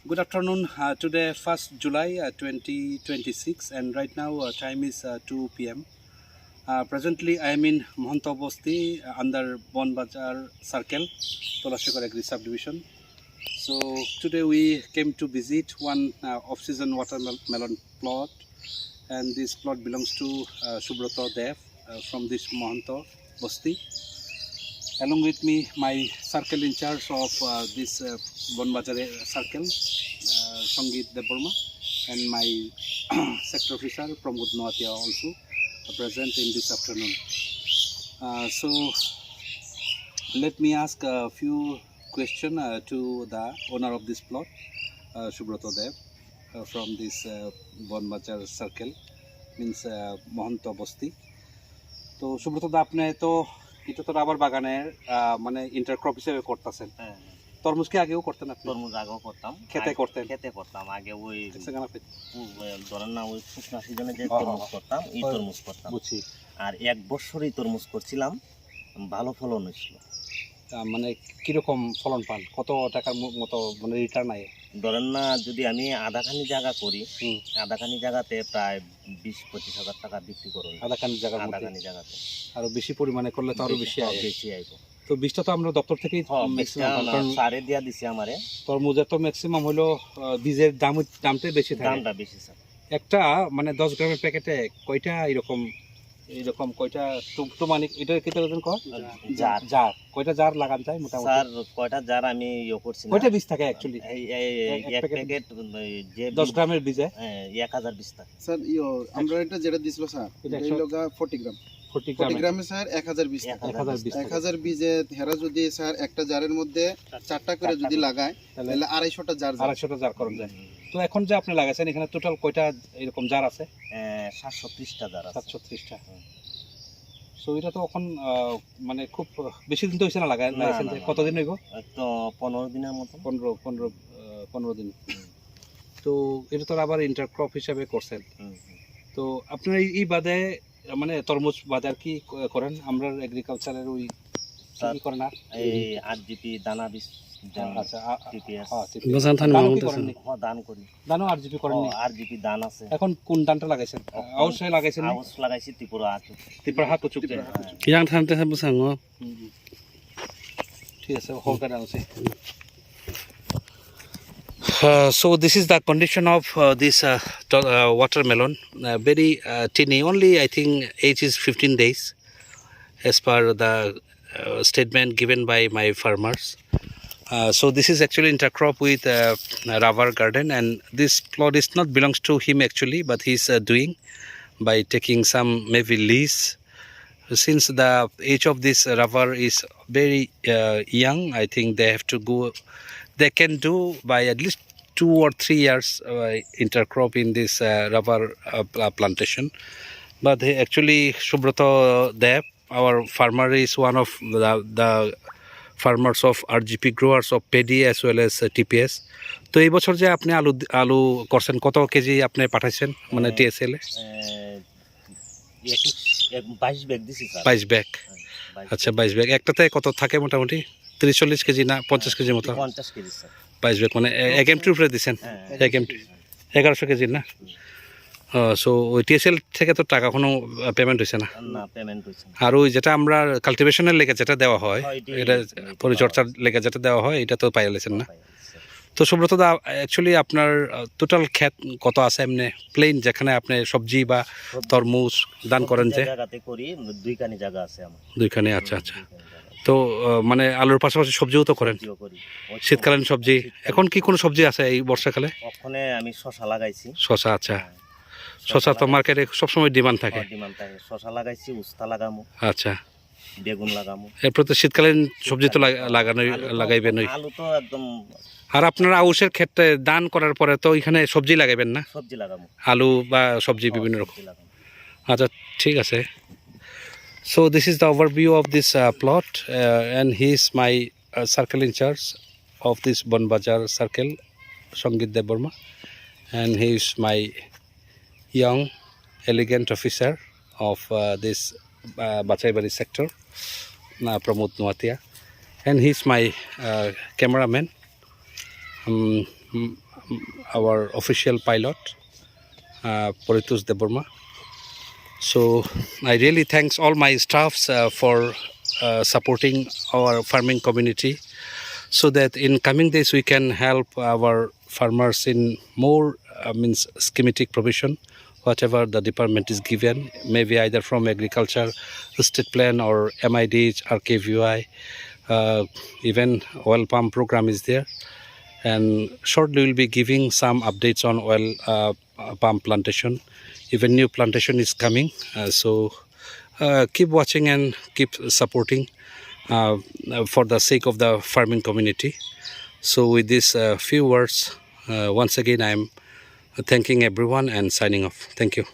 Good afternoon. Today, 1st July 2026, and right now time is 2 p.m. Presently, I am in Mohanto Bosti under Bonbazar Circle, Tolashikar Agri Subdivision. So today we came to visit one off-season watermelon plot, and this plot belongs to Subroto Dev from this Mohanto Bosti. Along with me, my circle in charge of this Bonbazar circle, Sangit Deborma, and my sector officer Pramod Noatia also present in this afternoon. So let me ask a few questions to the owner of this plot, Subroto Dev, from this Bonbazar circle, means Mohanto Bosti. তো সুব্রত দা, আপনি তো এটা তো rubber বাগানের মানে ইন্টারক্রপ হিসেবে করতেছেন। তরমুজ কি আগেও করতেন আপনি? তরমুজ আগেও করতাম, খেতে করতাম আগে ওই ধরেন না ওই শুকনা সিজনে যে তরমুজ করতাম এই তরমুজ করতাম বুঝছি। আর এক বছরই তরমুজ করছিলাম, ভালো ফলন হয়েছিল। মানে কিরকম ফলন পান, কত টাকার মতো মানে রিটার্ন আয়? ধরেন না যদি আমি আধাখানি জায়গা করি, আধাখানি জায়গাতে প্রায় 20-25 হাজার টাকা বিক্রি করুন। আধাখানি জায়গাতে আরো বেশি পরিমাণে করলে তো আরো বেশি আইব। তো বীজটা তো আমরা দপ্তর থেকেই সারে দিয়া দিছি আমারে। তরমুজের তো ম্যাক্সিমাম হলো বীজের দামটাই বেশি থাকে, দামটা বেশি স্যার। একটা মানে 10 গ্রামের প্যাকেটে কয়টা এরকম কয়টা টুকটুমানি এটা কেটে দেন জার কয়টা জার লাগান যায় মোটামুটি? স্যার কয়টা জার আমি করছি না, কয়টা বীজ থাকে অ্যাকচুয়ালি এক প্যাকেট যে 10 গ্রামের বীজে 1000 বীজ থাকে স্যার। আমরা এটা যেটা দিছিল স্যার এটা হলো 40 গ্রাম। 40 গ্রামে স্যার 1000 বীজ। 1000 বীজে হেরা যদি স্যার একটা জারের মধ্যে 4টা করে যদি লাগায় তাহলে 250টা জার করা যায়। তো এখন যে আপনি লাগাইছেন এখানে টোটাল কয়টা এরকম জার আছে? 730টা জার আছে। 730টা। সো এটা তো এখন মানে খুব বেশি দিন তো হইছে না লাগাইছেন, কতদিন হইব? তো 15 দিনের মতো। 15 দিন। তো এটা তো আবার ইন্টারক্রপ হিসাবে করছেন। তো আপনার এই বাদে মানে তরমুজ বাদে আর কি করেন? আমরা এগ্রিকালচারের ওই কি করেন আর এই আরজিপি দানা বীজ। আচ্ছা, টিপিএস দান করি। দানও আরজিপি করেন? আরজিপি দান আছে। এখন কোন দানটা লাগাইছেন? অবশ্যই লাগাইছেন। অবশ্যই লাগাইছি ত্রিপুরা হাত চুপ যায়। yang tante sabu sango ঠিক আছে, হোলকার আছে। So this is the condition of this watermelon, very tiny, only I think age is 15 days as per the statement given by my farmers. So this is actually intercrop with rubber garden, and this plot is not belongs to him actually, but he's doing by taking some maybe lease. Since the age of this rubber is very young, I think they can do by at least 2 or 3 years intercrop in this rubber plantation. But actually Subroto Dev, our farmer, is one of the farmers of RGP growers of paddy as well as TPS. তো এই বছর যে আপনি আলু করছেন, কত KG আপনি পাঠাইছেন মানে TSL এ? 22 ব্যাগ দিছি স্যার। 22 ব্যাগ। আচ্ছা, 22 ব্যাগ। একটাতে কত থাকে মোটামুটি? 30-40 কেজি না 50 কেজি মতো? 50 কেজি স্যার। 22 ব্যাগ মানে এক এমটির উপরে দিচ্ছেন? এক এমটি 1100 কেজি না? সো ওই TSL থেকে তো টাকা কোনো পেমেন্ট হয়েছে না? না, পেমেন্ট হয়েছে। আর ওই যেটা আমরা কাল্টিভেশনের লেগে যেটা দেওয়া হয়, এটা পরিচর্যার লেগে যেটা দেওয়া হয়, এটা তো পাইলেছেন না? তো সুব্রত দা, অ্যাকচুয়ালি আপনার টোটাল ক্ষেত কত আছে এমনি প্লেন, যেখানে আপনি সবজি বা তরমুজ দান করেন? যে জায়গাতে করি 2খানি জায়গা আছে আমার। 2খানি, আচ্ছা আচ্ছা। তো মানে আলুর পাশাপাশি সবজিও তো করেন? শীতকালীন সবজি এখন কি কোনো সবজি আছে এই বর্ষাকালে? ওখানে আমি শসা লাগাইছি। শসা, আচ্ছা। শসা তো মার্কেটে সবসময় ডিমান্ড থাকে। শসা লাগাইছি, উস্তা লাগামু, আচ্ছা, বেগুন লাগামু। এরপর তো শীতকালীন সবজি তো লাগাইবেন। আলু তো একদম। আর আপনারা আউশের ক্ষেত্রে দান করার পরে তো এখানে সবজি লাগাইবেন না? সবজি লাগামু, আলু বা সবজি বিভিন্ন রকম। আচ্ছা, ঠিক আছে। So this is the overview of this plot, and he is my circle in charge of this Bonbazar circle, Sangit Deborma, and he is my young elegant officer of this Bachaibari sector, Pramod Noatia, and he is my cameraman, our official pilot, Paritosh Deborma. So I really thanks all my staffs for supporting our farming community, so that in coming days we can help our farmers in more means schematic provision, whatever the department is given, maybe either from agriculture, state plan, or MIDH, RKVI, even oil palm program is there. And shortly we'll be giving some updates on oil palm plantation. Even new plantation is coming, so keep watching and keep supporting for the sake of the farming community. So with these few words, once again I am thanking everyone and signing off. Thank you.